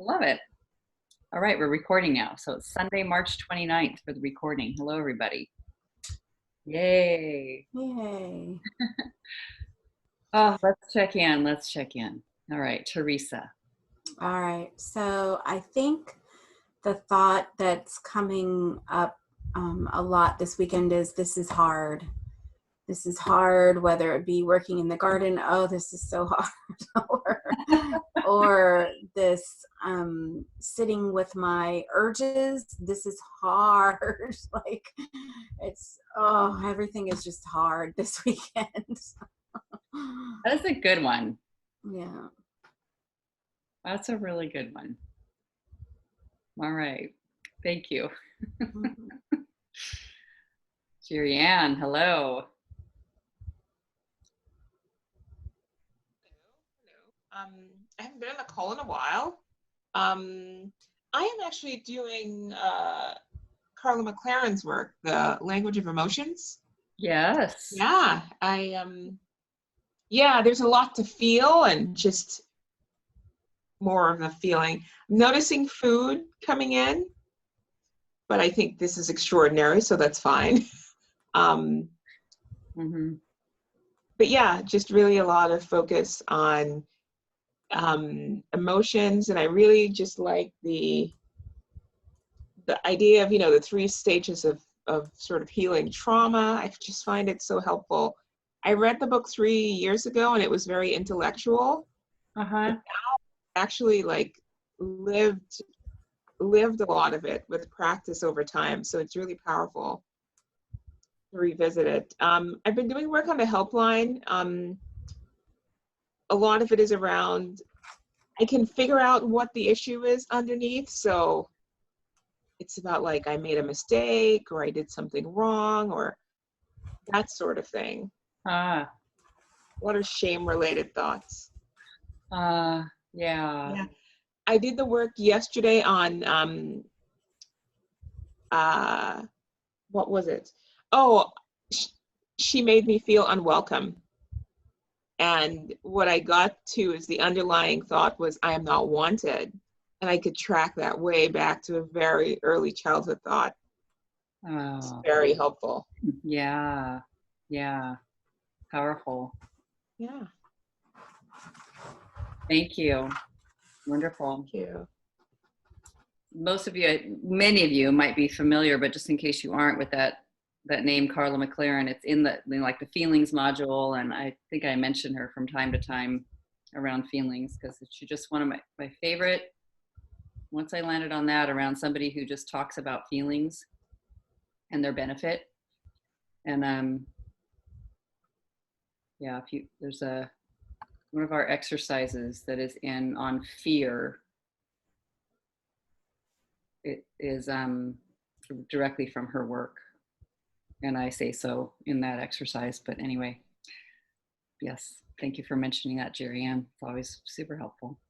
Love it. All right, we're recording now. So it's Sunday, March 29th for the recording. Hello, everybody. Yay. Yay. Oh, let's check in. Let's check in. All right, Teresa. All right. So I think the thought that's coming up a lot this weekend is this is hard. This is hard, whether it be working in the garden. Oh, this is so hard. or this sitting with my urges. This is hard. Like everything is just hard this weekend. That's a good one. Yeah. That's a really good one. All right. Thank you. Jerry Ann, hello. I haven't been on the call in a while. I am actually doing Carla McLaren's work, The Language of Emotions. Yes. Yeah, there's a lot to feel and just more of the feeling. I'm noticing food coming in, but I think this is extraordinary, so that's fine. But yeah, just really a lot of focus on emotions, and I really just like the idea of the 3 stages of sort of healing trauma. I just find it so helpful. I read the book 3 years ago and it was very intellectual. Uh-huh. Actually lived a lot of it with practice over time, so it's really powerful to revisit it. I've been doing work on the helpline. A lot of it is around, I can figure out what the issue is underneath, so it's about like I made a mistake or I did something wrong or that sort of thing. What are shame-related thoughts? Yeah. I did the work yesterday on what was it? Oh, she made me feel unwelcome. And what I got to is the underlying thought was I am not wanted. And I could track that way back to a very early childhood thought. Oh. It's very helpful. Yeah. Powerful. Yeah. Thank you. Wonderful. Thank you. Many of you might be familiar, but just in case you aren't, with that name, Carla McLaren, it's in the feelings module, and I think I mention her from time to time around feelings because she's just one of my favorite. Once I landed on that, around somebody who just talks about feelings and their benefit, and there's one of our exercises that is on fear. It is directly from her work, and I say so in that exercise. But anyway, yes, thank you for mentioning that, Jerry Ann. It's always super helpful.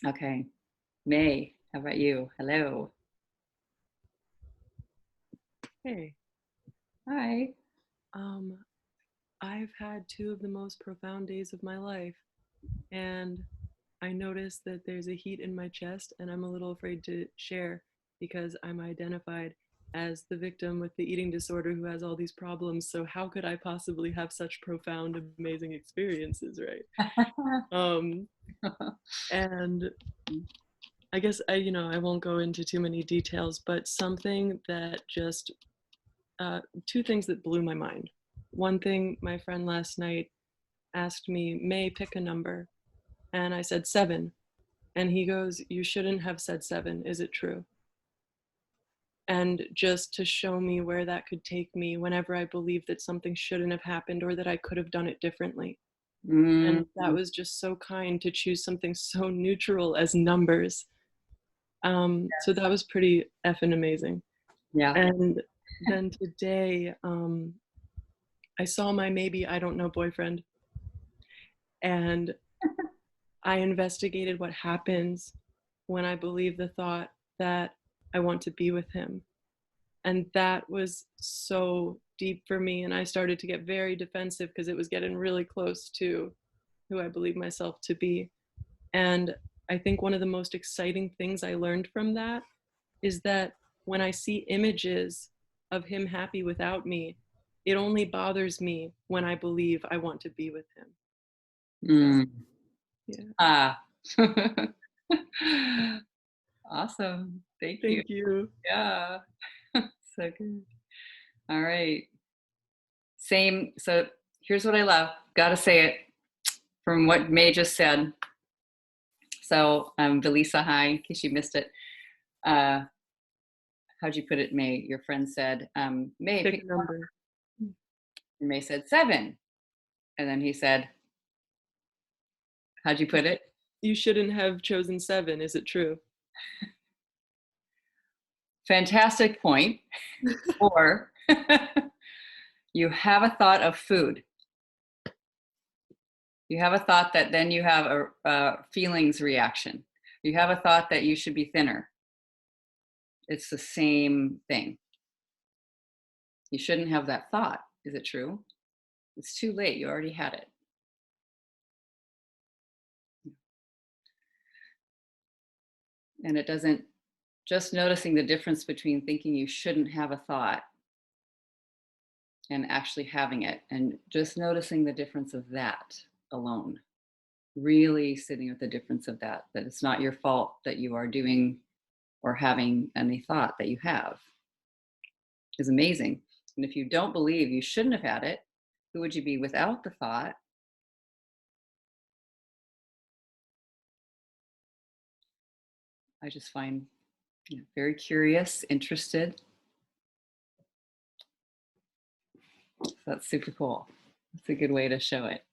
Okay, May, how about you? Hello. Hey. Hi. I've had 2 of the most profound days of my life, and I noticed that there's a heat in my chest, and I'm a little afraid to share because I'm identified as the victim with the eating disorder who has all these problems. So how could I possibly have such profound, amazing experiences, right? And I guess I won't go into too many details, but something that just 2 things that blew my mind. One thing, my friend last night asked me, May, pick a number. And I said 7. And he goes, you shouldn't have said 7. Is it true? And just to show me where that could take me whenever I believe that something shouldn't have happened or that I could have done it differently. And that was just so kind to choose something so neutral as numbers. So that was pretty effing amazing. Yeah. And then today, I saw my maybe I don't know boyfriend, and I investigated what happens when I believe the thought that I want to be with him. And that was so deep for me, and I started to get very defensive because it was getting really close to who I believe myself to be. And I think one of the most exciting things I learned from that is that when I see images of him happy without me, it only bothers me when I believe I want to be with him. Mm. Yeah. Ah. Awesome. Thank you. Thank you. Yeah. So good. All right. Same. So here's what I love. Got to say it from what May just said. So, Velisa, hi, in case you missed it. How'd you put it, May? Your friend said, May, Pick pick a number. And May said 7. And then he said, how'd you put it? You shouldn't have chosen 7. Is it true? Fantastic point. Or you have a thought of food. You have a thought that then you have a feelings reaction. You have a thought that you should be thinner. It's the same thing. You shouldn't have that thought. Is it true? It's too late. You already had it. And it doesn't, just noticing the difference between thinking you shouldn't have a thought and actually having it, and just noticing the difference of that alone. Really sitting with the difference of that it's not your fault that you are doing or having any thought that you have, is amazing. And if you don't believe you shouldn't have had it, who would you be without the thought? I just find very interested. So that's super cool. That's a good way to show it.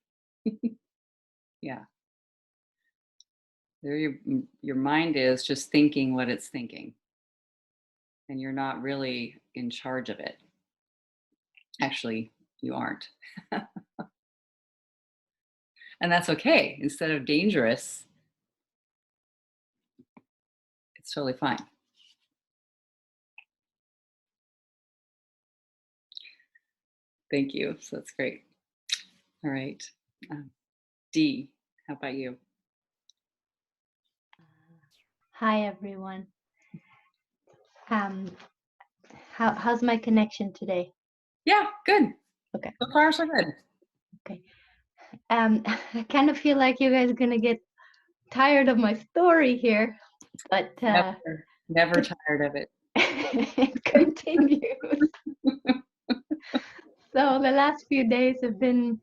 Yeah. There your mind is just thinking what it's thinking. And you're not really in charge of it. Actually, you aren't. And that's okay. Instead of dangerous, it's totally fine. Thank you. So that's great. All right. Dee, how about you? Hi everyone. How's my connection today? Yeah, good. Okay. So far, so good. Okay. I kind of feel like you guys are gonna get tired of my story here, but Never tired of it. it continues. So the last few days have been,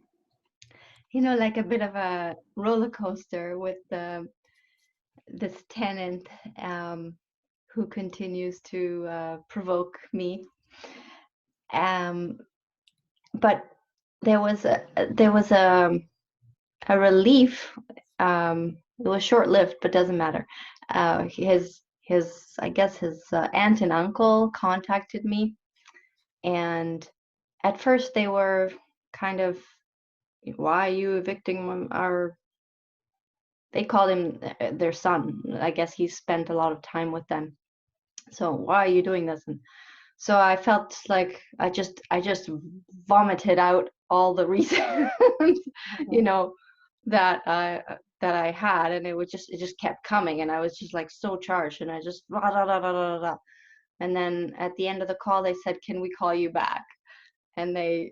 like a bit of a roller coaster with this tenant who continues to provoke me. But there was a relief. It was short-lived, but doesn't matter. His I guess his aunt and uncle contacted me, and at first they were kind of, why are you evicting our? They called him their son. I guess he spent a lot of time with them. So why are you doing this? And so I felt like I just vomited out all the reasons, that I had, and it just kept coming, and I was just like so charged, and I just blah, blah, blah, blah, blah, blah. And then at the end of the call, they said, "Can we call you back?" And I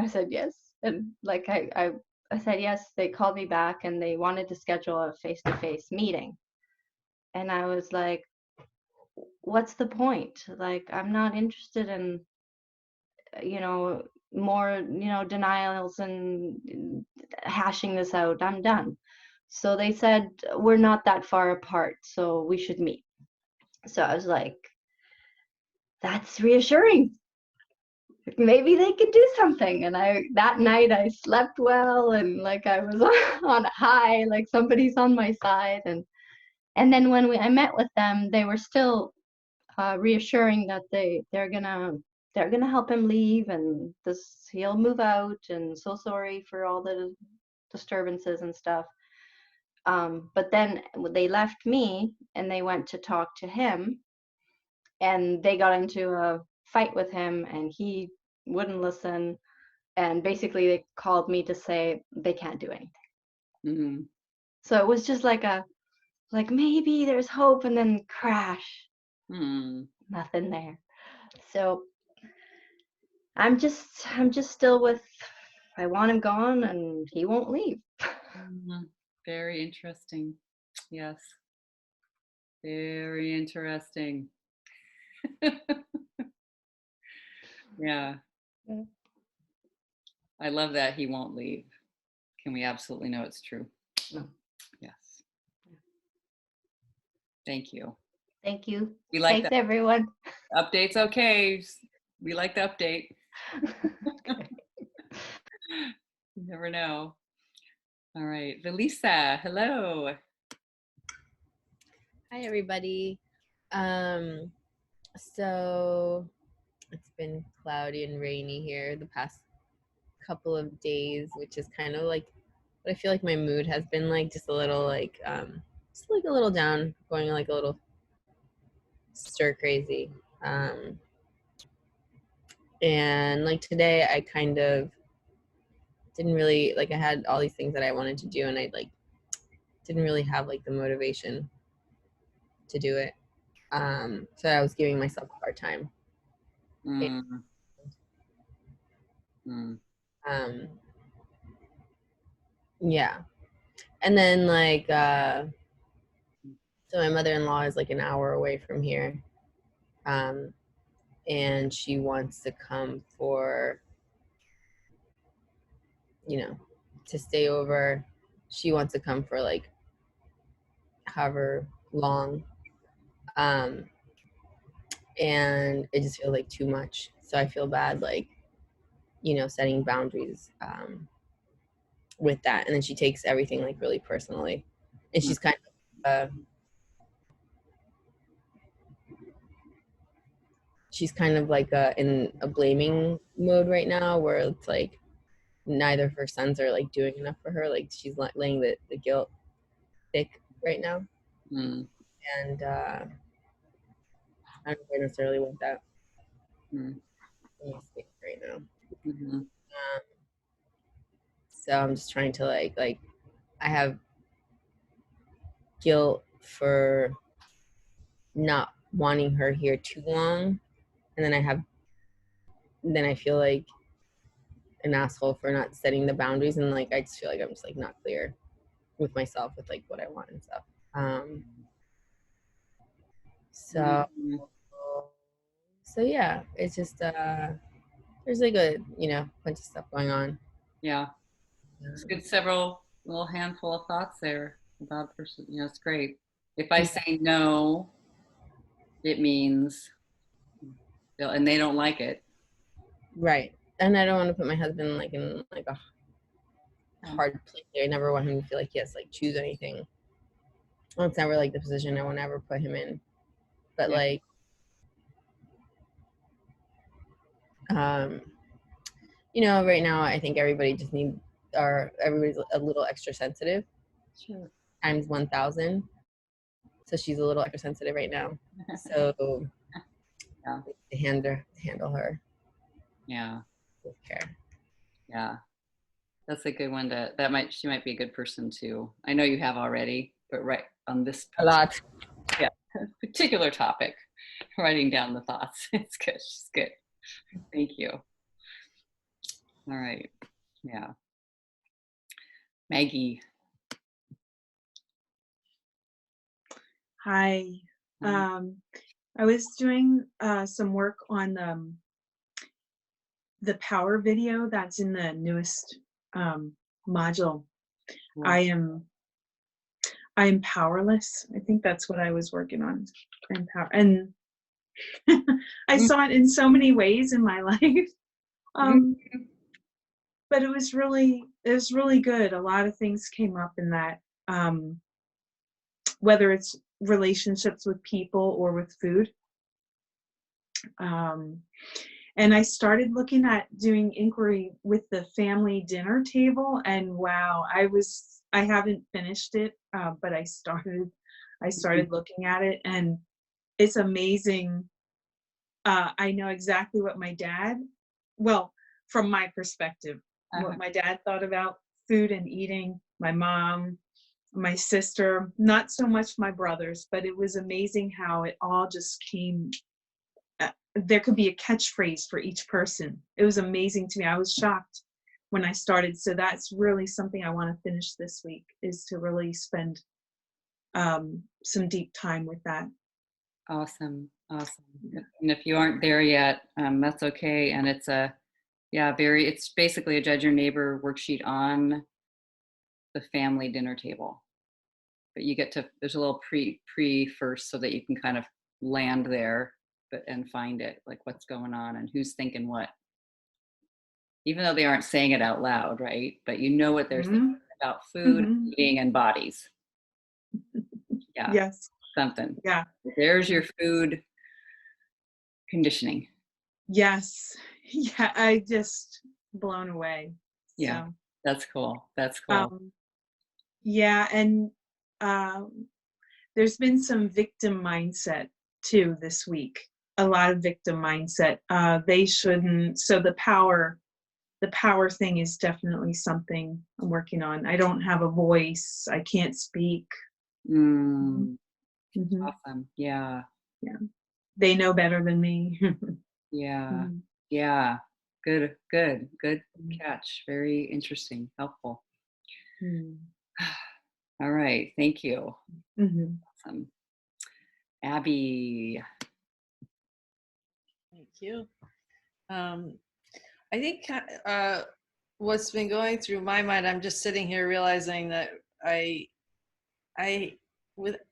said yes, and like I said yes. They called me back, and they wanted to schedule a face-to-face meeting, and I was like, what's the point? Like, I'm not interested in, more, denials and hashing this out. I'm done. So they said, we're not that far apart, so we should meet. So I was like, that's reassuring. Maybe they could do something. And that night I slept well, and like I was on a high, like somebody's on my side. And then when I met with them, they were still reassuring that they're gonna help him leave, and he'll move out, and so sorry for all the disturbances and stuff. But then they left me and they went to talk to him, and they got into a fight with him, and he wouldn't listen, and basically they called me to say they can't do anything. Mm-hmm. So it was just like Like maybe there's hope, and then crash, Hmm. nothing there. So I'm just still with, I want him gone and he won't leave. Very interesting. Yes. Very interesting. Yeah. Yeah. I love that he won't leave. Can we absolutely know it's true? No. Yes. Thank you. Thank you. We like Thanks, that. everyone. Update's okay. We like the update. You never know. All right. Valisa, hello. Hi, everybody. So it's been cloudy and rainy here the past couple of days, which is kind of like what I feel like my mood has been like, just a little like, just like a little down, going like a little stir crazy. And like today, I kind of didn't really like, I had all these things that I wanted to do, and I like didn't really have like the motivation to do it. So I was giving myself a hard time. Mm. Mm. Yeah. And then like so my mother-in-law is like an hour away from here. And she wants to come for, to stay over. She wants to come for like however long. And it just feels like too much. So I feel bad like, setting boundaries with that. And then she takes everything like really personally. And she's kind of like in a blaming mode right now, where it's like neither of her sons are like doing enough for her. Like she's laying the guilt thick right now. Mm. And I don't necessarily want that Mm. in my space right now. Mm-hmm. So I'm just trying to like I have guilt for not wanting her here too long, and then I feel like an asshole for not setting the boundaries, and like I just feel like I'm just like not clear with myself with like what I want and stuff. So Mm-hmm. so yeah, it's just there's like a bunch of stuff going on. Yeah. It's good. Several little handful of thoughts there about person. It's great. If I say no, it means and they don't like it. Right. And I don't want to put my husband like in like a hard place. I never want him to feel like he has to like choose anything. Well, it's never like the position I won't ever put him in. But Yeah. like right now I think everybody just everybody's a little extra sensitive. Sure. Times 1,000. So she's a little extra sensitive right now. So Yeah. to handle her. Yeah. With care. Yeah. That's a good one she might be a good person too. I know you have already, but right on this A lot. particular topic, writing down the thoughts. It's good. She's good. Thank you. All right. Yeah. Maggie. Hi. I was doing some work on the power video that's in the newest module. Cool. I am powerless. I think that's what I was working on. And I saw it in so many ways in my life. But it was really good. A lot of things came up in that, whether it's relationships with people or with food. And I started looking at doing inquiry with the family dinner table, and wow, I haven't finished it, but I started looking at it, and it's amazing. I know exactly what my dad, well, from my perspective, what my dad thought about food and eating, my mom, my sister, not so much my brothers, but it was amazing how it all just came. There could be a catchphrase for each person. It was amazing to me. I was shocked when I started. So that's really something I want to finish this week, is to really spend some deep time with that. Awesome. Awesome. And if you aren't there yet, that's okay. And it's it's basically a judge your neighbor worksheet on the family dinner table. But you get to, there's a little pre first so that you can kind of land there and find it, like what's going on and who's thinking what. Even though they aren't saying it out loud, right? But you know what they're thinking about food, eating, and bodies. Yeah. Yes. Something. Yeah. There's your food conditioning. Yes. Yeah. I just blown away. Yeah. So, That's cool. That's cool. yeah. And there's been some victim mindset too this week. A lot of victim mindset. They shouldn't. So the power thing is definitely something I'm working on. I don't have a voice. I can't speak. Awesome. Yeah. Yeah. They know better than me. Yeah. Yeah. Good catch. Very interesting. Helpful. All right. Thank you. Awesome. Abby. Thank you. I think what's been going through my mind, I'm just sitting here realizing that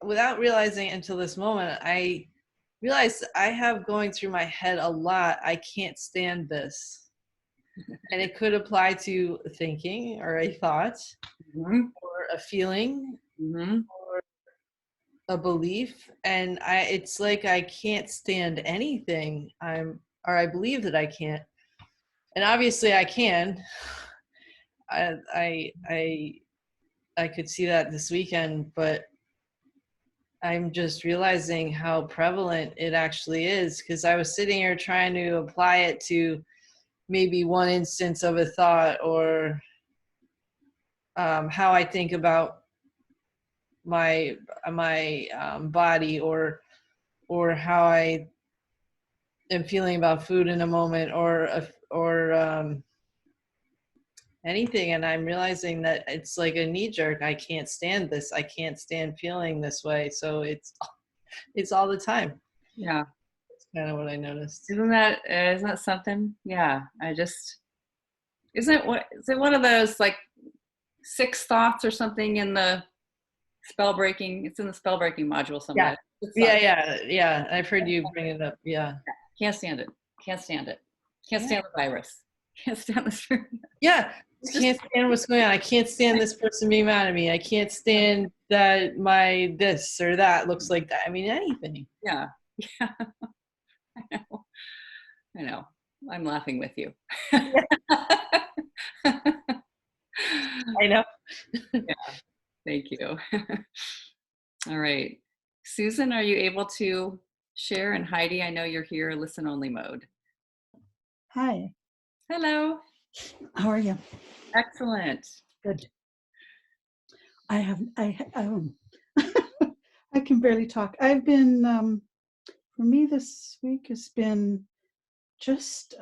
without realizing it until this moment, I realized I have going through my head a lot, I can't stand this. And it could apply to thinking or a thought or a feeling or a belief. And it's like I can't stand anything. I believe that I can't. And obviously I can. I could see that this weekend, but I'm just realizing how prevalent it actually is, because I was sitting here trying to apply it to maybe one instance of a thought, or how I think about my body, or how I am feeling about food in a moment, or anything. And I'm realizing that it's like a knee jerk. I can't stand this. I can't stand feeling this way. So it's all the time. Yeah. That's kind of what I noticed. Isn't that something? Yeah. Is it one of those like 6 thoughts or something in the spell breaking? It's in the spell breaking module somewhere. Yeah. I've heard you bring it up. Yeah. Can't stand it. Can't stand it. Can't stand the virus. Can't stand this. Yeah. Can't stand what's going on. I can't stand this person being mad at me. I can't stand that my this or that looks like that. I mean, anything. Yeah. I know. I'm laughing with you. I know. Yeah. Thank you. All right. Susan, are you able to share? And Heidi, I know you're here, listen only mode. Hi. Hello. How are you? Excellent. Good. I can barely talk. I've been, for me this week has been just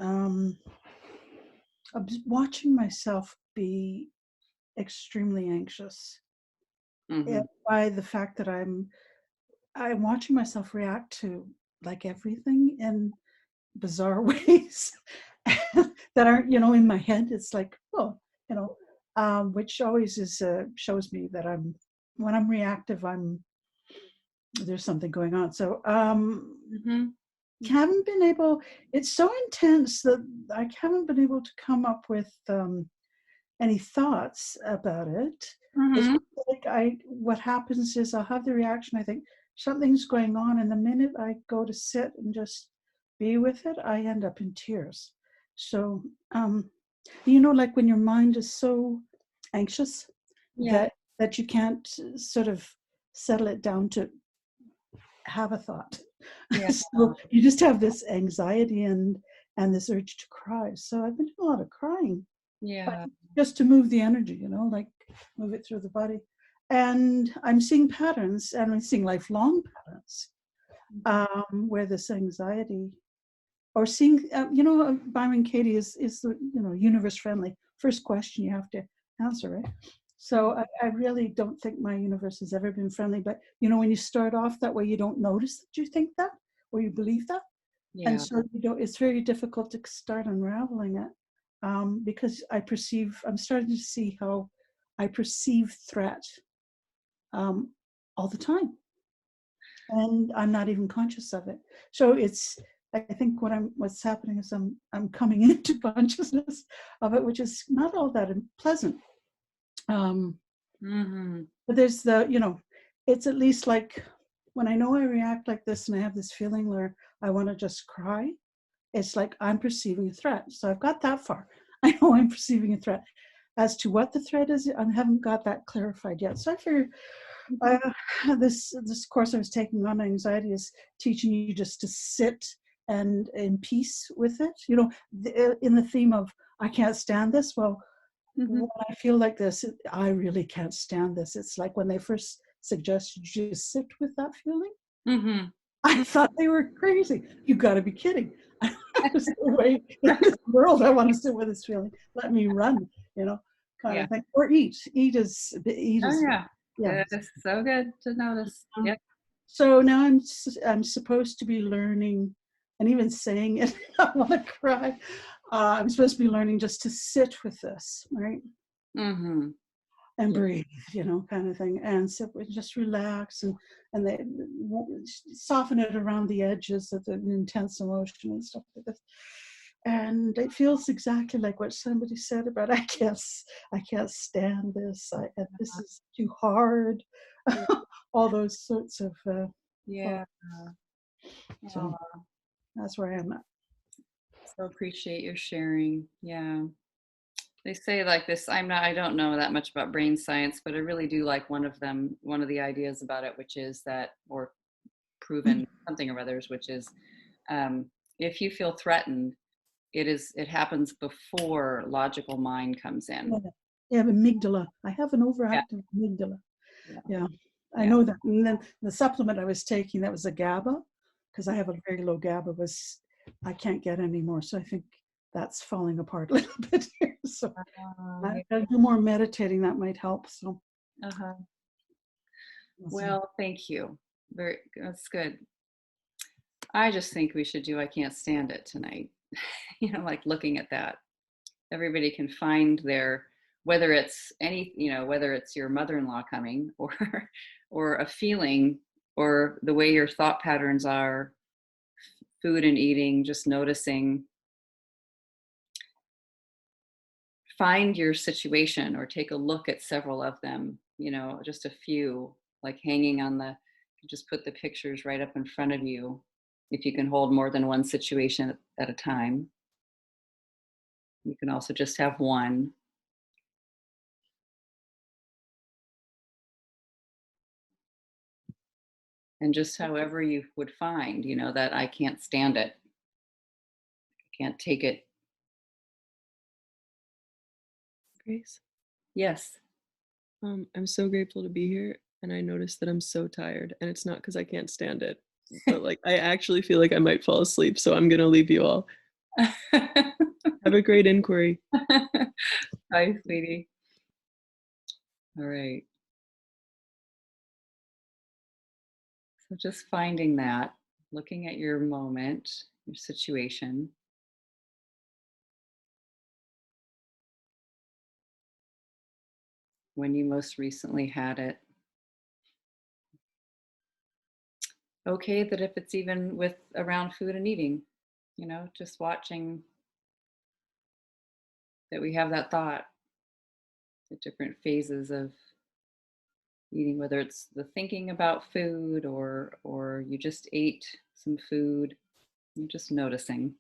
watching myself be extremely anxious by the fact that I'm watching myself react to like everything in bizarre ways that aren't, in my head. It's like, which always shows me that when I'm reactive, there's something going on. So haven't been able, it's so intense that I haven't been able to come up with any thoughts about it. It's like what happens is I'll have the reaction, I think something's going on, and the minute I go to sit and just be with it, I end up in tears. So, like when your mind is so anxious that you can't sort of settle it down to have a thought. Yeah. So you just have this anxiety and this urge to cry. So I've been doing a lot of crying. Yeah. Just to move the energy, like move it through the body. And I'm seeing patterns, and I'm seeing lifelong patterns where this anxiety, or seeing, Byron Katie is universe friendly. First question you have to answer, right? So I really don't think my universe has ever been friendly. But when you start off that way, you don't notice that you think that or you believe that, and so it's very difficult to start unraveling it, because I'm starting to see how I perceive threat all the time, and I'm not even conscious of it. So I think what's happening is I'm coming into consciousness of it, which is not all that pleasant. But there's it's at least like when I know I react like this and I have this feeling where I want to just cry, it's like I'm perceiving a threat. So I've got that far. I know I'm perceiving a threat. As to what the threat is, I haven't got that clarified yet. So I figure this course I was taking on anxiety is teaching you just to sit and in peace with it. In the theme of I can't stand this. Well, when I feel like this, I really can't stand this. It's like when they first suggested you just sit with that feeling. I thought they were crazy. You got to be kidding. There's no way in this world I want to sit with this feeling. Let me run, kind of thing. Or eat. Eat is. Yeah. It's so good to notice. Yep. So now I'm supposed to be learning, and even saying it, I want to cry. I'm supposed to be learning just to sit with this, right? And breathe, kind of thing, and so just relax and they soften it around the edges of the intense emotion and stuff like this. And it feels exactly like what somebody said about I can't stand this. This is too hard. All those sorts of so that's where I am at. So appreciate your sharing. Yeah. They say like this, I don't know that much about brain science, but I really do like one of the ideas about it, which is that, or proven something or others, which is if you feel threatened, it happens before logical mind comes in. Yeah, amygdala. I have an overactive amygdala. Yeah. I know that. And then the supplement I was taking, that was a GABA, because I have a very low GABA, I can't get anymore. So I think that's falling apart a little bit here. So I gotta do more meditating. That might help. So. Well, thank you. That's good. I just think we should do I Can't Stand It tonight. Like looking at that. Everybody can find whether it's whether it's your mother-in-law coming or a feeling or the way your thought patterns are, food and eating, just noticing. Find your situation or take a look at several of them, just a few, like hanging on just put the pictures right up in front of you if you can hold more than one situation at a time. You can also just have one. And just however you would find, that I can't stand it. I can't take it. Grace? Yes. I'm so grateful to be here, and I noticed that I'm so tired, and it's not because I can't stand it, but like I actually feel like I might fall asleep, so I'm gonna leave you all. Have a great inquiry. Bye, sweetie. All right. So just finding that, looking at your moment, your situation. When you most recently had it. Okay, that if it's even with around food and eating, just watching that we have that thought, the different phases of eating, whether it's the thinking about food or you just ate some food, you're just noticing.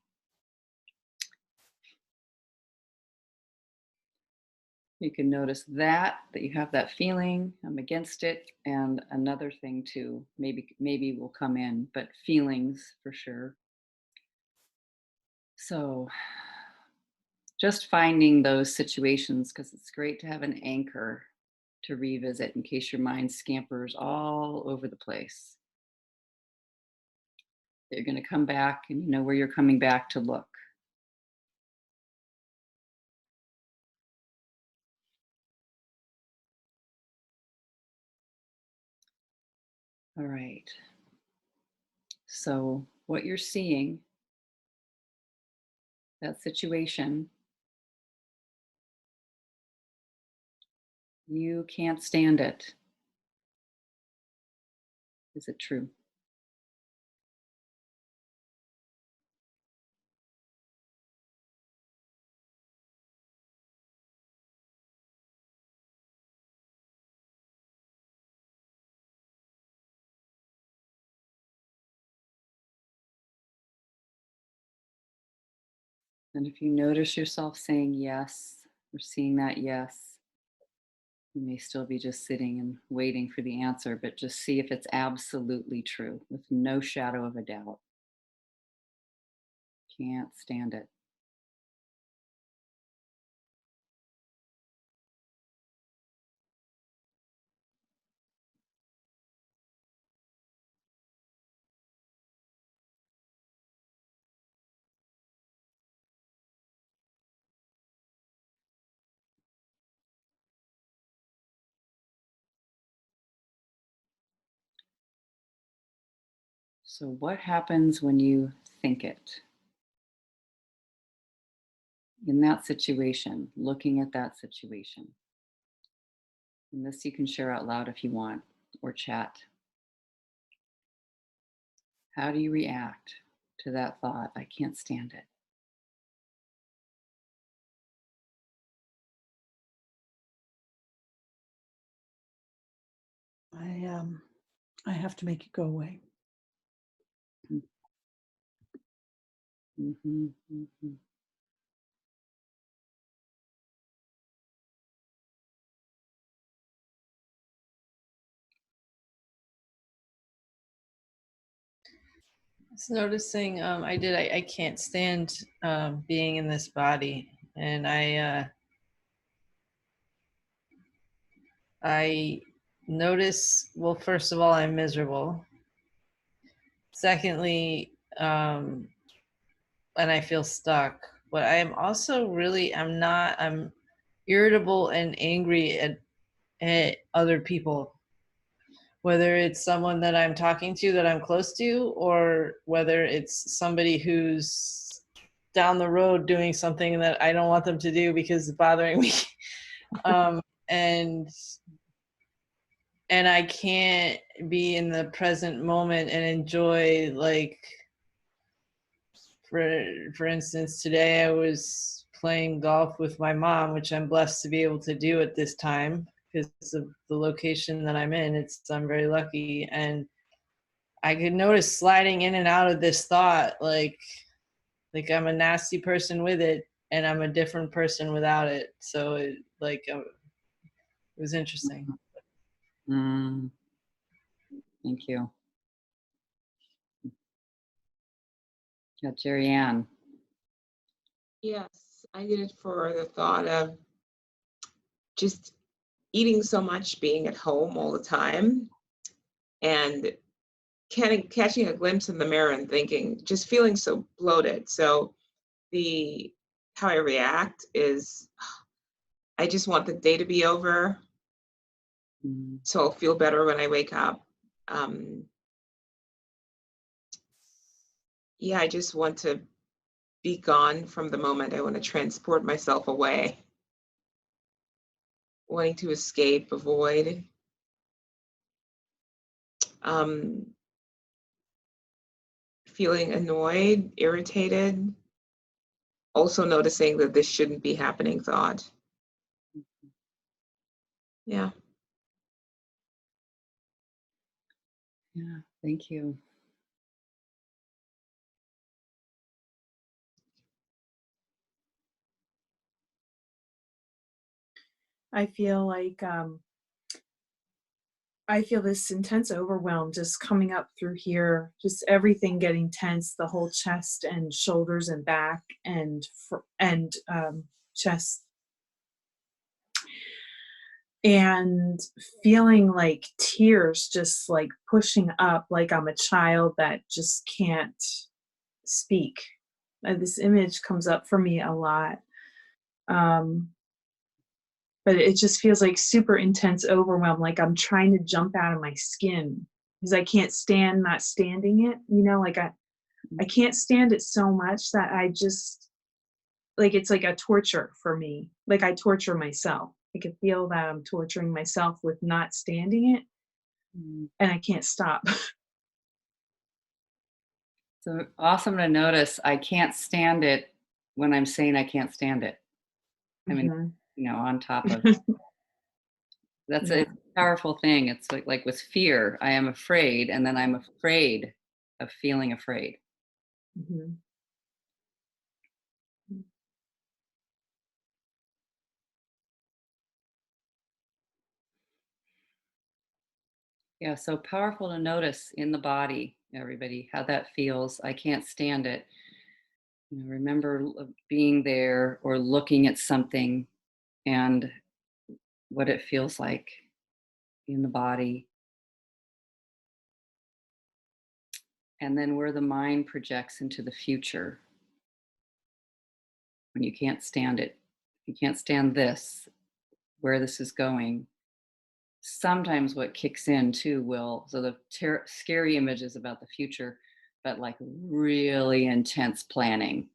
You can notice that you have that feeling, I'm against it, and another thing too, maybe will come in, but feelings for sure. So just finding those situations, because it's great to have an anchor to revisit in case your mind scampers all over the place. You're going to come back and you know where you're coming back to look. All right. So what you're seeing, that situation, you can't stand it. Is it true? And if you notice yourself saying yes, or seeing that yes, you may still be just sitting and waiting for the answer, but just see if it's absolutely true with no shadow of a doubt. Can't stand it. So, what happens when you think it? In that situation, looking at that situation. And this you can share out loud if you want, or chat. How do you react to that thought? I can't stand it. I have to make it go away. Mm-hmm, mm-hmm. Just noticing, I can't stand being in this body, and I notice. Well, first of all, I'm miserable. Secondly, and I feel stuck. But I am also I'm irritable and angry at other people, whether it's someone that I'm talking to that I'm close to, or whether it's somebody who's down the road doing something that I don't want them to do because it's bothering me. And I can't be in the present moment and enjoy, like, for instance, today I was playing golf with my mom, which I'm blessed to be able to do at this time because of the location that I'm in. I'm very lucky, and I could notice sliding in and out of this thought, like I'm a nasty person with it, and I'm a different person without it. So it was interesting. Mm. Thank you. Yeah, Jerry Ann. Yes, I did it for the thought of just eating so much, being at home all the time, and catching a glimpse in the mirror and thinking, just feeling so bloated. So how I react is, I just want the day to be over, so I'll feel better when I wake up. Yeah, I just want to be gone from the moment. I want to transport myself away, wanting to escape, avoid. Feeling annoyed, irritated, also noticing that this shouldn't be happening thought. Yeah. Yeah, thank you. I feel like I feel this intense overwhelm just coming up through here, just everything getting tense, the whole chest and shoulders and back and chest. and feeling like tears just like pushing up, like I'm a child that just can't speak. This image comes up for me a lot. Um, but it just feels like super intense overwhelm, like I'm trying to jump out of my skin because I can't stand not standing it. You know, like I can't stand it so much that I just like it's like a torture for me. Like I torture myself. I can feel that I'm torturing myself with not standing it, Mm. and I can't stop. So awesome to notice I can't stand it when I'm saying I can't stand it. I mean, Mhm. on top of that's Yeah. a powerful thing. It's like with fear, I am afraid, and then I'm afraid of feeling afraid. Mhm. Yeah, so powerful to notice in the body, everybody, how that feels. I can't stand it. Remember being there or looking at something and what it feels like in the body. And then where the mind projects into the future when you can't stand it. You can't stand this, where this is going. Sometimes what kicks in too so the scary images about the future, but like really intense planning.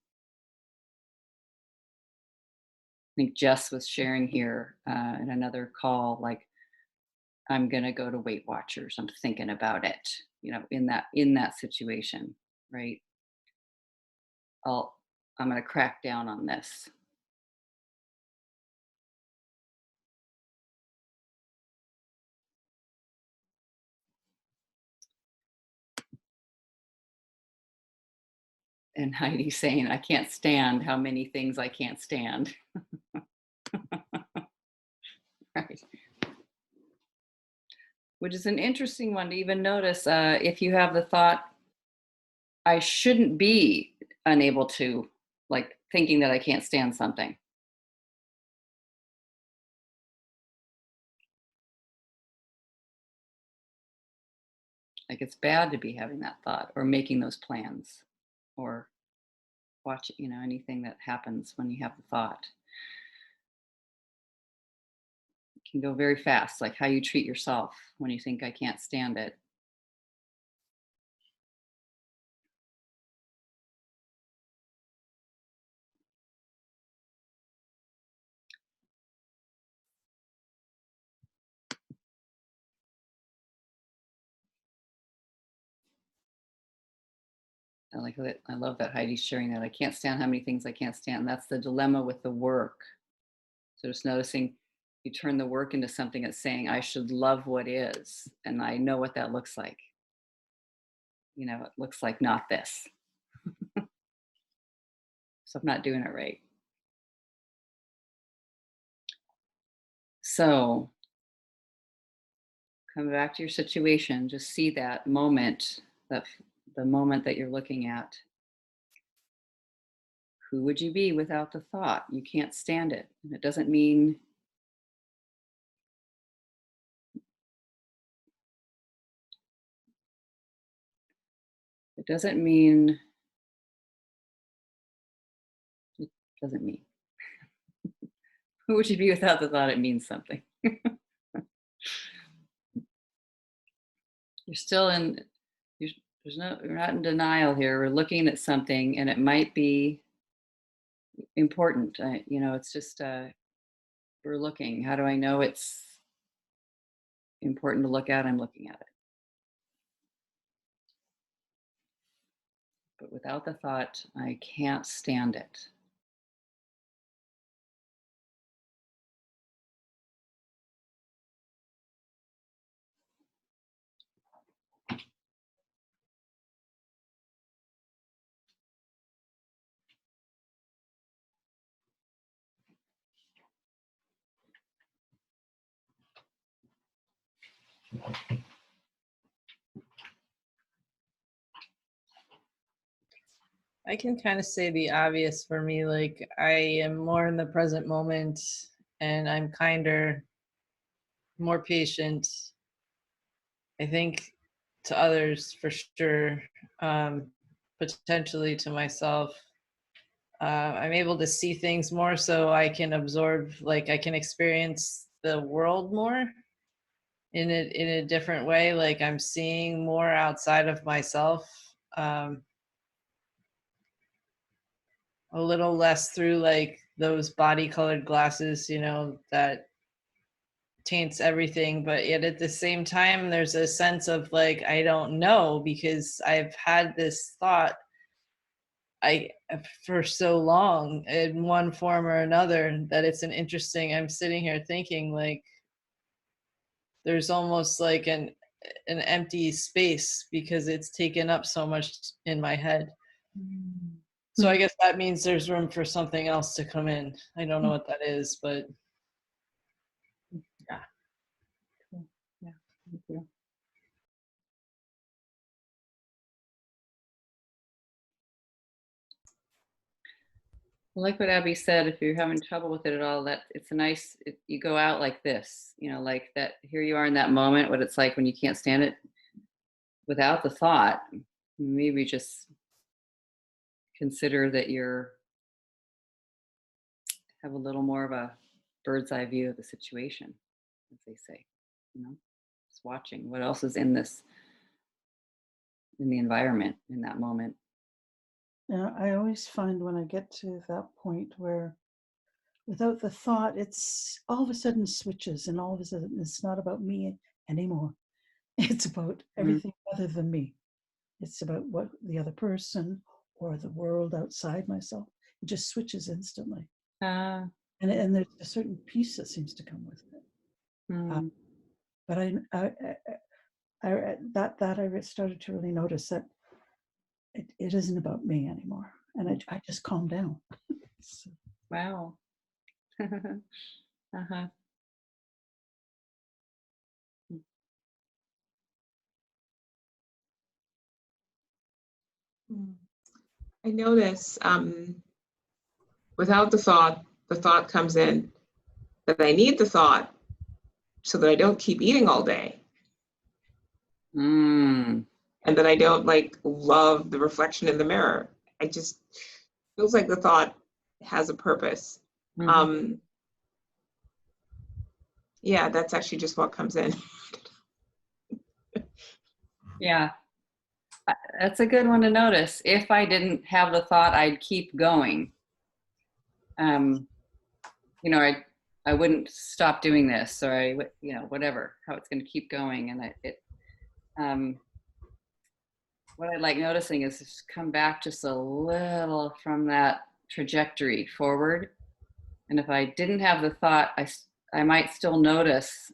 I think Jess was sharing here in another call, like I'm gonna go to Weight Watchers. I'm thinking about it, in that situation, right? I'll I'm gonna crack down on this. And Heidi's saying, I can't stand how many things I can't stand. Right. Which is an interesting one to even notice if you have the thought, I shouldn't be unable to, like thinking that I can't stand something. Like it's bad to be having that thought or making those plans or watch, anything that happens when you have the thought. It can go very fast, like how you treat yourself when you think I can't stand it. I like that. I love that Heidi's sharing that. I can't stand how many things I can't stand. That's the dilemma with the work. So just noticing you turn the work into something that's saying, I should love what is. And I know what that looks like. It looks like not this. So I'm not doing it right. So come back to your situation, just see that moment, the moment that you're looking at. Who would you be without the thought? You can't stand it. And it doesn't mean it doesn't mean it doesn't mean. Who would you be without the thought? It means something. You're still in you're, you're not in denial here. We're looking at something and it might be important. It's just we're looking. How do I know it's important to look at? I'm looking at it. But without the thought, I can't stand it. I can kind of say the obvious for me. Like I am more in the present moment and I'm kinder more patient, I think, to others for sure, potentially to myself. I'm able to see things more so I can absorb, like I can experience the world more in a different way. Like I'm seeing more outside of myself, a little less through like those body colored glasses, you know, that taints everything. But yet at the same time, there's a sense of like, I don't know, because I've had this thought for so long in one form or another, that it's an interesting, I'm sitting here thinking like there's almost like an empty space because it's taken up so much in my head. So I guess that means there's room for something else to come in. I don't know what that is, but yeah. Cool. Yeah, thank you. Like what Abby said, if you're having trouble with it at all, that it's a nice, you go out like this, you know, like that, here you are in that moment, what it's like when you can't stand it without the thought. Maybe just consider that you're, have a little more of a bird's eye view of the situation, as they say, you know, just watching what else is in this, in the environment in that moment. Yeah, I always find when I get to that point where without the thought, it's all of a sudden switches, and all of a sudden it's not about me anymore. It's about everything other than me. It's about what the other person or the world outside myself. It just switches instantly. Uh, And there's a certain peace that seems to come with it. mm, But I started to really notice that it isn't about me anymore, and I just calmed down. So, wow. Uh-huh. I notice without the thought comes in that I need the thought so that I don't keep eating all day, Mm, and that I don't like love the reflection in the mirror. I just feels like the thought has a purpose. mhm. Yeah, that's actually just what comes in. Yeah, that's a good one to notice. If I didn't have the thought, I'd keep going. You know, I wouldn't stop doing this, or you know, whatever, how it's going to keep going. And what I like noticing is just come back just a little from that trajectory forward. And if I didn't have the thought, I might still notice,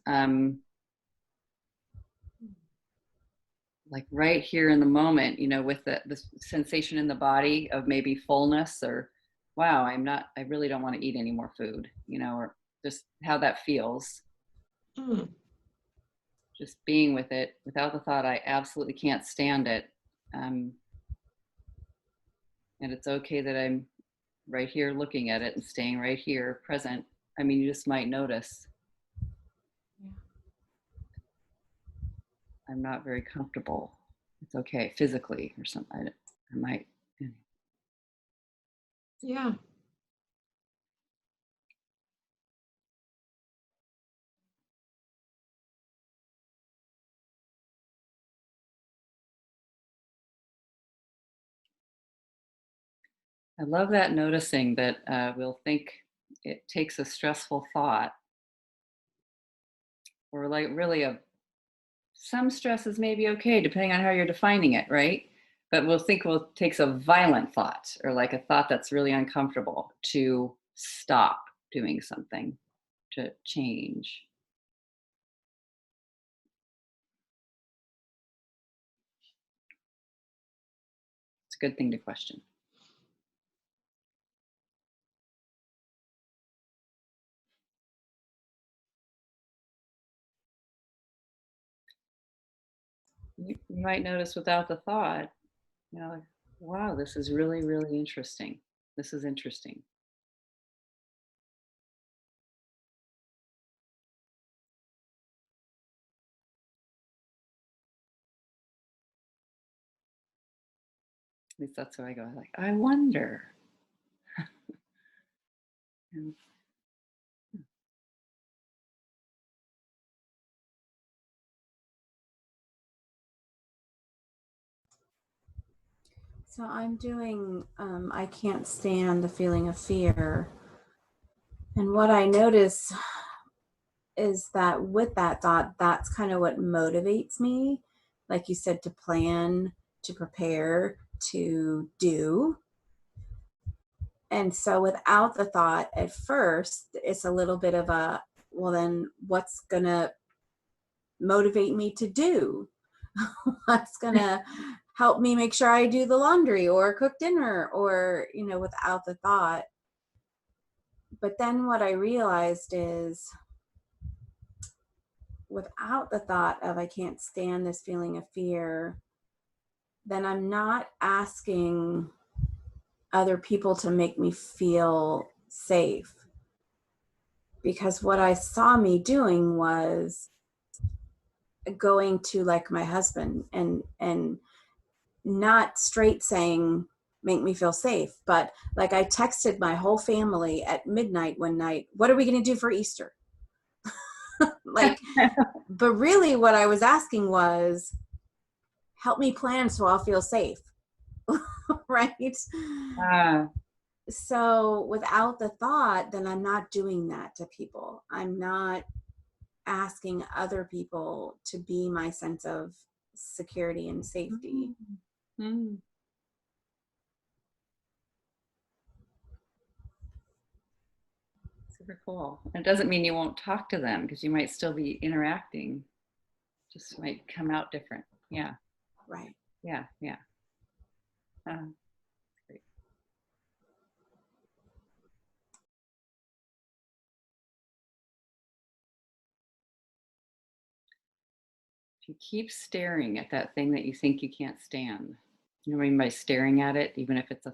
like right here in the moment, you know, with the sensation in the body of maybe fullness, or wow, I really don't want to eat any more food, you know, or just how that feels. Mm. Just being with it without the thought, I absolutely can't stand it. And it's okay that I'm right here looking at it and staying right here present. I mean, you just might notice I'm not very comfortable. It's okay physically or something. I might. Yeah. I love that, noticing that we'll think it takes a stressful thought, or like really some stress is maybe okay depending on how you're defining it, right? But we'll think it takes a violent thought, or like a thought that's really uncomfortable, to stop doing something, to change. It's a good thing to question. You might notice without the thought, you know, like, wow, this is really, really interesting. This is interesting. At least that's where I go. Like, I wonder. And So I'm doing, I can't stand the feeling of fear. And what I notice is that with that thought, that's kind of what motivates me. Like you said, to plan, to prepare, to do. And so without the thought at first, it's a little bit of a, well, then what's going to motivate me to do? What's going to help me make sure I do the laundry or cook dinner or, you know, without the thought. But then what I realized is without the thought of I can't stand this feeling of fear, then I'm not asking other people to make me feel safe. Because what I saw me doing was going to like my husband and not straight saying make me feel safe, but like I texted my whole family at midnight one night, what are we going to do for Easter? Like, but really what I was asking was help me plan so I'll feel safe. Right? So without the thought, then I'm not doing that to people. I'm not asking other people to be my sense of security and safety. Mm. Super cool. It doesn't mean you won't talk to them because you might still be interacting. Just might come out different. Yeah. Right. Yeah. Yeah. Great. If you keep staring at that thing that you think you can't stand, you know what I mean by staring at it, even if it's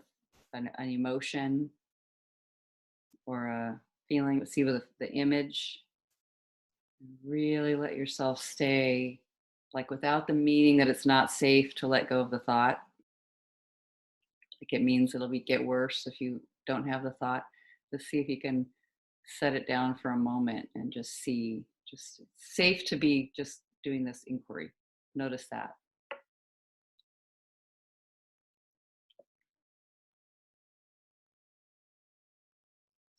an emotion or a feeling, see with the image, really let yourself stay like without the meaning that it's not safe to let go of the thought. Like it means it'll get worse if you don't have the thought. Just see if you can set it down for a moment and just see, just it's safe to be just doing this inquiry. Notice that.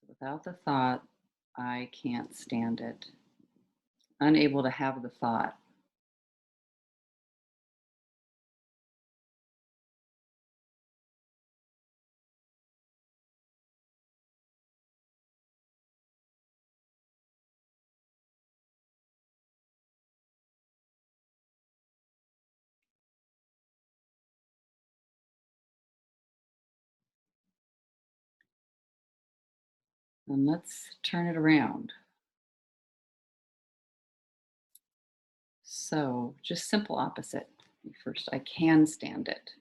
Without the thought, I can't stand it. Unable to have the thought. And let's turn it around. So just simple opposite. First, I can stand it.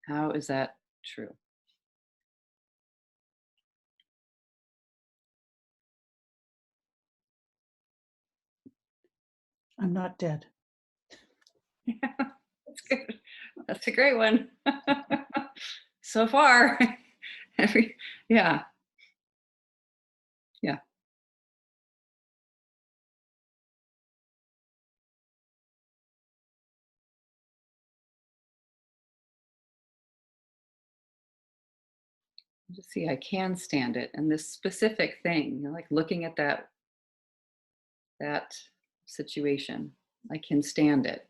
How is that true? I'm not dead. Yeah, that's good. That's a great one. So far, yeah. Yeah. Just see, I can stand it. And this specific thing, like looking at that situation, I can stand it.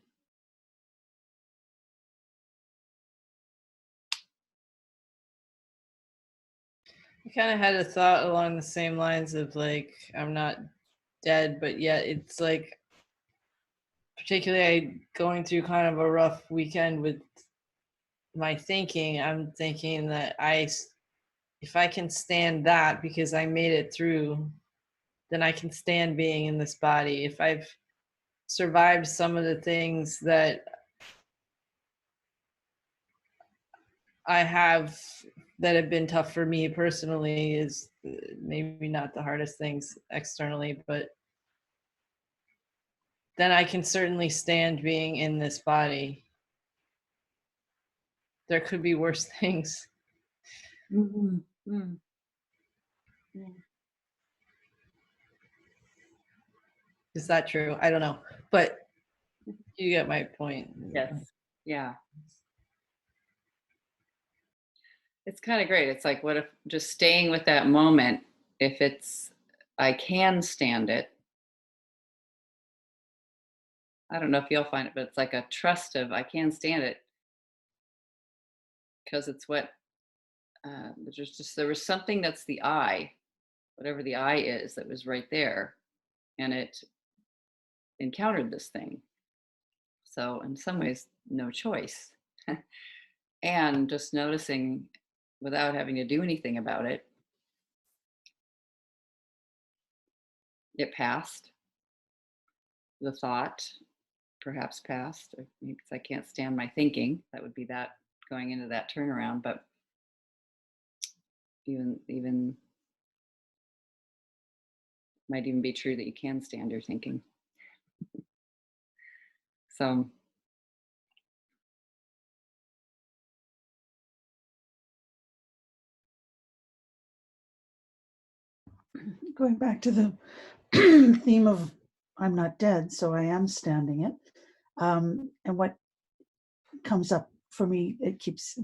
I kind of had a thought along the same lines of like, I'm not dead, but yet it's like, particularly going through kind of a rough weekend with my thinking. I'm thinking that if I can stand that because I made it through, then I can stand being in this body. If I've survived some of the things that I have that have been tough for me personally, is maybe not the hardest things externally, but then I can certainly stand being in this body. There could be worse things. Mhm. Mm. Is that true? I don't know. But you get my point. Yes. Yeah. It's kind of great. It's like, what if just staying with that moment, if it's, I can stand it. I don't know if you'll find it, but it's like a trust of, I can stand it because it's what, there was something that's the I, whatever the I is, that was right there, and it encountered this thing. So in some ways, no choice. And just noticing without having to do anything about it, it passed. The thought perhaps passed, because I can't stand my thinking. That would be that going into that turnaround. But even might even be true that you can stand your thinking. So Going back to the theme of I'm not dead, so I am standing it. And what comes up for me, it keeps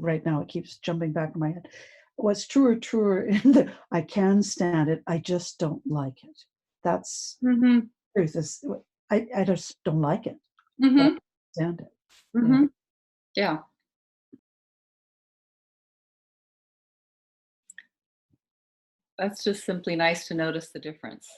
jumping back in my head. What's truer in the I can stand it, I just don't like it. That's truth. Is I just don't like it. But I can stand it. Yeah. That's just simply nice to notice the difference.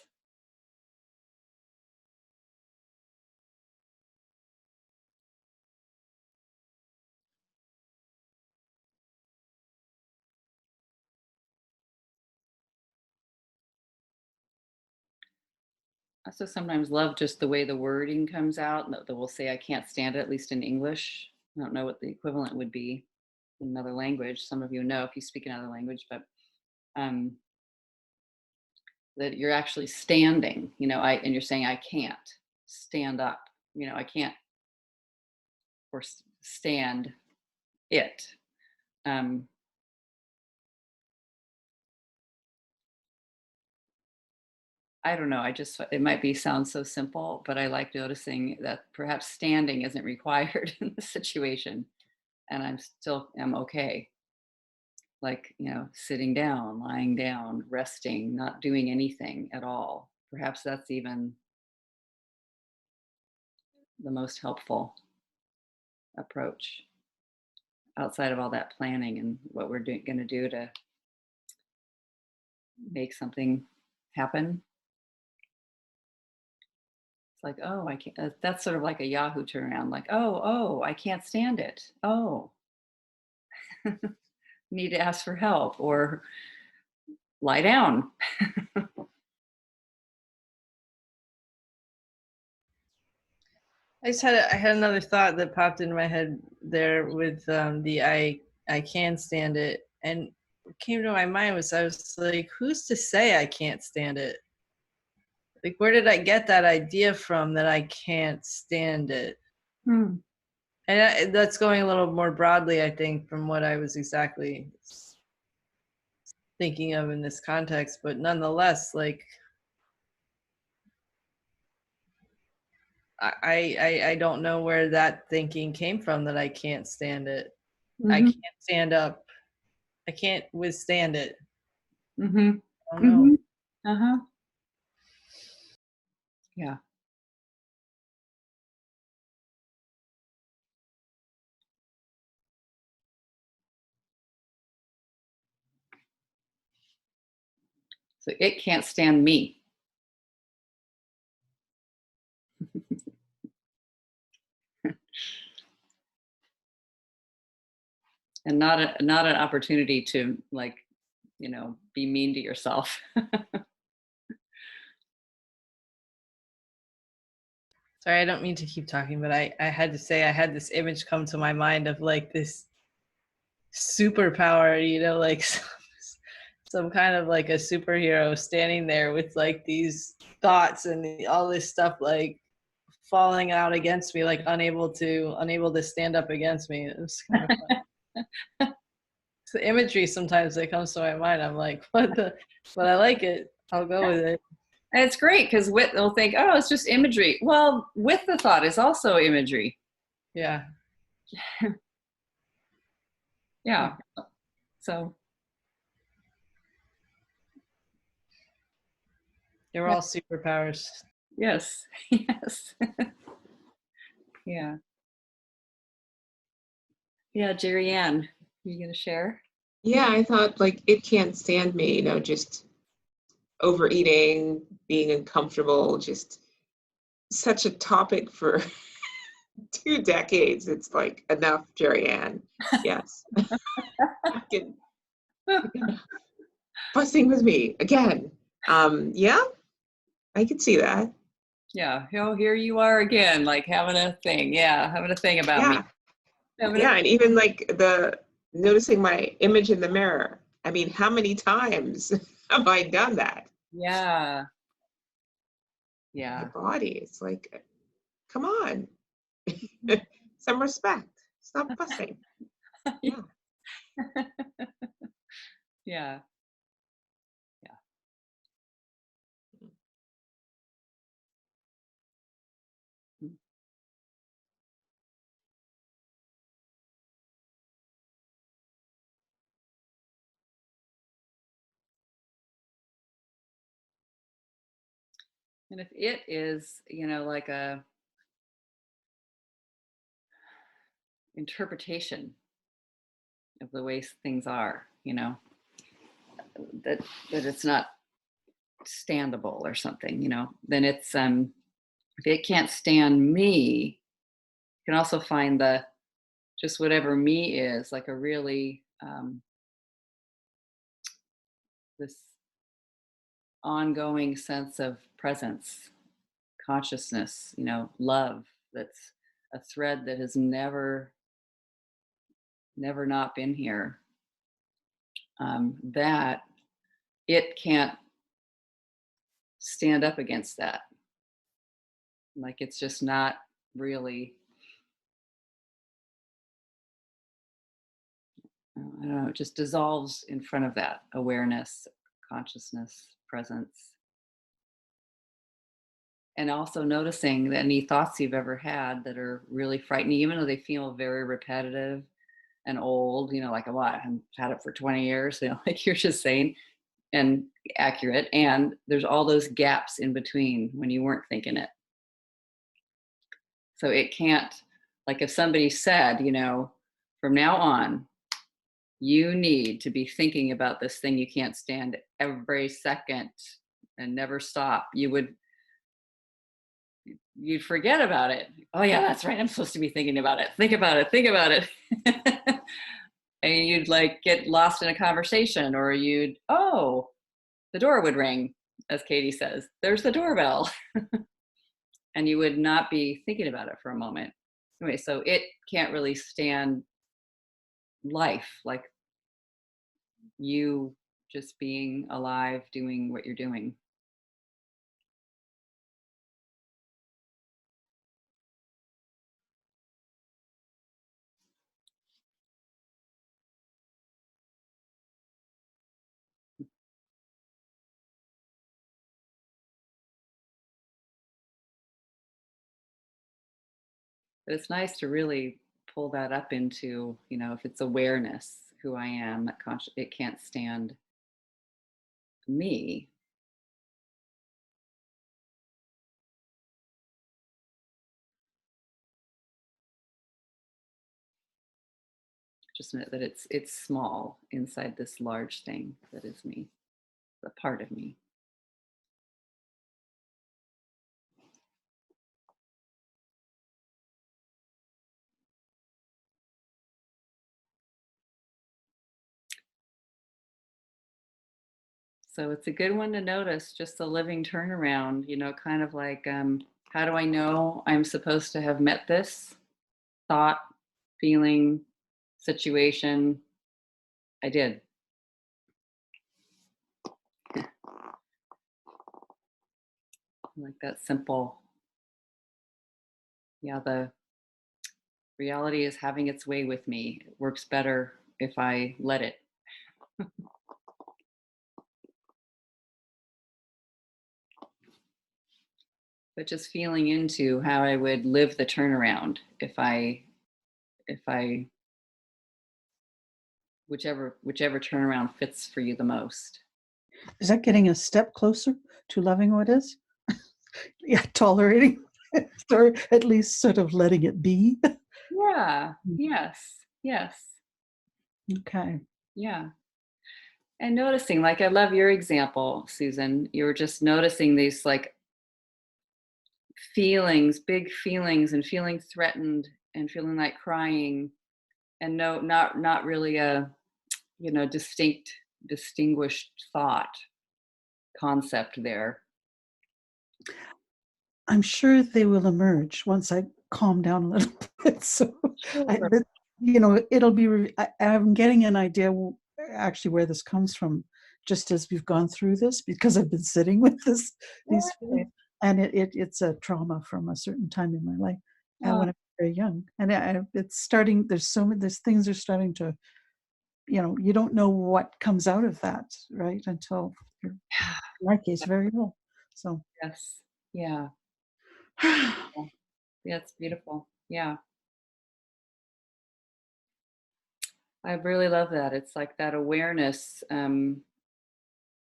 I also sometimes love just the way the wording comes out, that we'll say, I can't stand it, at least in English. I don't know what the equivalent would be in another language. Some of you know if you speak another language, but that you're actually standing, and you're saying, I can't stand up, I can't, or stand it. I don't know. It might sound so simple, but I like noticing that perhaps standing isn't required in the situation, and I'm okay. Like, sitting down, lying down, resting, not doing anything at all. Perhaps that's even the most helpful approach outside of all that planning and what we're going to do to make something happen. It's like, oh, I can't. That's sort of like a Yahoo turnaround. Like, oh, I can't stand it. Oh, need to ask for help or lie down. I had another thought that popped into my head there with the I can stand it, and what came to my mind was I was like, who's to say I can't stand it? Like, where did I get that idea from that I can't stand it? And that's going a little more broadly, I think, from what I was exactly thinking of in this context, but nonetheless, like, I don't know where that thinking came from that I can't stand it. I can't stand up. I can't withstand it. I don't know. Yeah. So it can't stand me. And not an opportunity to, like, be mean to yourself. Sorry, I don't mean to keep talking, but I had to say I had this image come to my mind of like this superpower, like some kind of like a superhero standing there with like these thoughts and all this stuff like falling out against me, like unable to stand up against me. It was kind of fun. It's the imagery sometimes that comes to my mind. I'm like, but I like it. I'll go with it. And it's great because they'll think, oh, it's just imagery. Well, with the thought is also imagery. Yeah. Yeah. So They're all superpowers. yes, yes. Yeah. Yeah, Jerry Ann, you gonna share? Yeah, I thought like it can't stand me, just overeating, being uncomfortable, just such a topic for 2 decades. It's like enough, Jerry Ann. Yes. Fucking enough. Fussing with me again. Yeah, I could see that. Yeah. Oh, here you are again, like having a thing. Yeah, having a thing about me. Yeah. Having Yeah, and even like the noticing my image in the mirror. I mean, how many times have I done that? yeah. Yeah. My body. It's like, come on. Some respect. Stop fussing. Yeah. Yeah. Yeah. And if it is, like a interpretation of the way things are, that it's not standable or something, then it's if it can't stand me, you can also find the just whatever me is like a really this ongoing sense of presence, consciousness, love that's a thread that has never not been here. That it can't stand up against that. Like it's just not really, I don't know, it just dissolves in front of that awareness, consciousness, presence. And also noticing that any thoughts you've ever had that are really frightening, even though they feel very repetitive and old, like what, I've had it for 20 years, like you're just saying, and accurate. And there's all those gaps in between when you weren't thinking it. So it can't, like if somebody said, from now on, you need to be thinking about this thing you can't stand every second and never stop, you'd forget about it. Oh yeah, that's right, I'm supposed to be thinking about it. Think about it. And you'd like get lost in a conversation, or the door would ring, as Katie says, there's the doorbell. And you would not be thinking about it for a moment. Anyway, so it can't really stand life, like you just being alive, doing what you're doing. But it's nice to really pull that up into, if it's awareness, who I am, that it can't stand me. Just know that it's small inside this large thing that is me, a part of me. So it's a good one to notice, just the living turnaround, kind of like, how do I know I'm supposed to have met this thought, feeling, situation? I did. Like that simple yeah, the reality is having its way with me. It works better if I let it. But just feeling into how I would live the turnaround if I whichever turnaround fits for you the most. Is that getting a step closer to loving what is? Yeah, tolerating or at least sort of letting it be. Yeah. Yes. Yes. Okay. Yeah. And noticing, like I love your example, Susan. You were just noticing these like feelings, big feelings, and feeling threatened and feeling like crying, and no, not really a distinguished thought concept there. I'm sure they will emerge once I calm down a little bit. So, Sure. but, it'll be. I'm getting an idea actually where this comes from, just as we've gone through this, because I've been sitting with these feelings, and it's a trauma from a certain time in my life, and when I was very young, and it's starting. There's things are starting to. You don't know what comes out of that, right? Until you're, in my case, very ill. So. Yes. Yeah. Yeah, it's beautiful. Yeah. I really love that. It's like that awareness.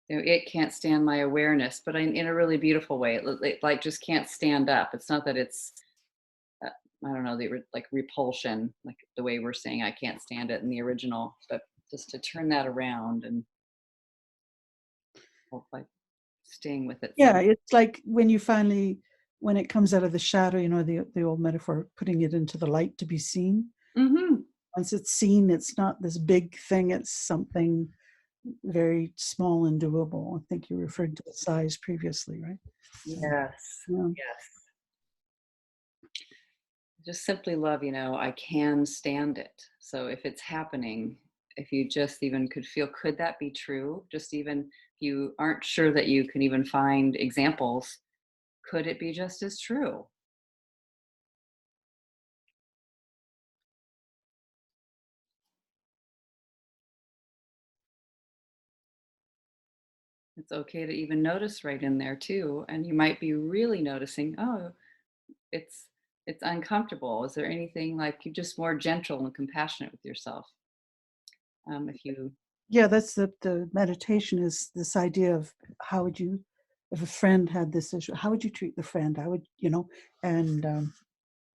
It can't stand my awareness, but in a really beautiful way. It like just can't stand up. It's not that it's, uh, I don't know, like repulsion, like the way we're saying I can't stand it in the original, but just to turn that around and like staying with it. Yeah, it's like when it comes out of the shadow, the old metaphor, putting it into the light to be seen. Mm-hmm. Once it's seen, it's not this big thing, it's something very small and doable. I think you referred to the size previously, right? Yes. Yeah. Yes. Just simply love, I can stand it. So if it's happening, if you just even could feel, could that be true? Just even if you aren't sure that you can even find examples, could it be just as true? It's okay to even notice right in there too. And you might be really noticing, oh, it's it's uncomfortable. Is there anything like you just more gentle and compassionate with yourself? If you Yeah, that's the meditation is this idea of how would you, if a friend had this issue, how would you treat the friend? How would, and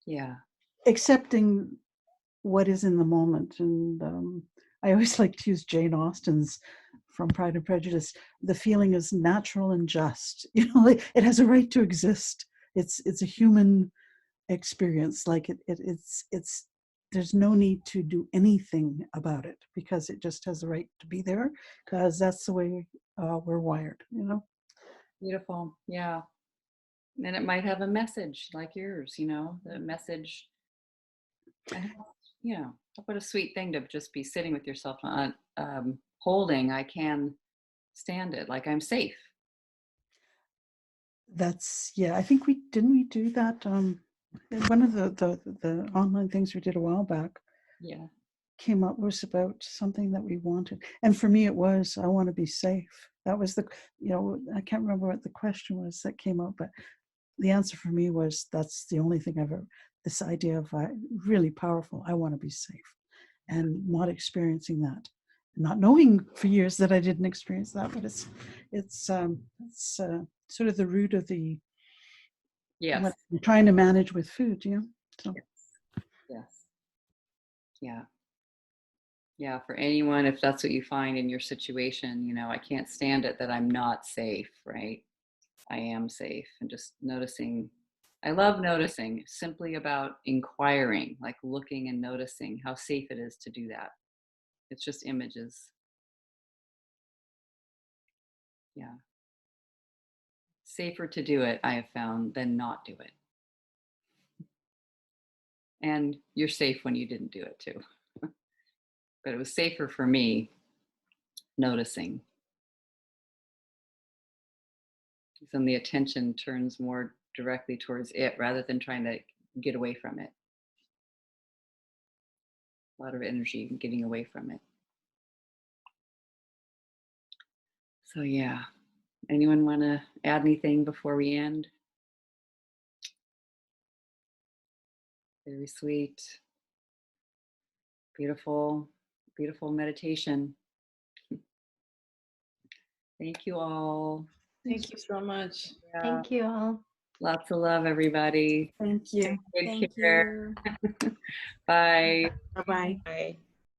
yeah. accepting what is in the moment. And I always like to use Jane Austen's from Pride and Prejudice. The feeling is natural and just. It has a right to exist. It's a human experience. Like it's there's no need to do anything about it because it just has a right to be there because that's the way we're wired. Beautiful. Yeah. And it might have a message like yours, the message. And what a sweet thing to just be sitting with yourself on, holding, I can stand it, like I'm safe. That's yeah. I think we do that. One of the online things we did a while back Yeah. came up was about something that we wanted, and for me it was I want to be safe. That was I can't remember what the question was that came up, but the answer for me was that's the only thing I've ever. This idea of really powerful. I want to be safe, and not experiencing that, not knowing for years that I didn't experience that. But it's sort of the root of the Yes. what I'm trying to manage with food. So. Yes. Yeah. Yeah. For anyone, if that's what you find in your situation, I can't stand it that I'm not safe, right? I am safe. And just noticing, I love noticing, simply about inquiring, like looking and noticing how safe it is to do that. It's just images. Yeah. Safer to do it, I have found, than not do it. And you're safe when you didn't do it too. But it was safer for me noticing. Then the attention turns more directly towards it rather than trying to get away from it. A lot of energy getting away from it. So yeah, anyone want to add anything before we end? Very sweet, beautiful, beautiful meditation. Thank you all. Thank you so much. Yeah. Thank you all. Lots of love, everybody. Thank you. Take Thank good care. you. Bye. Bye-bye. Bye.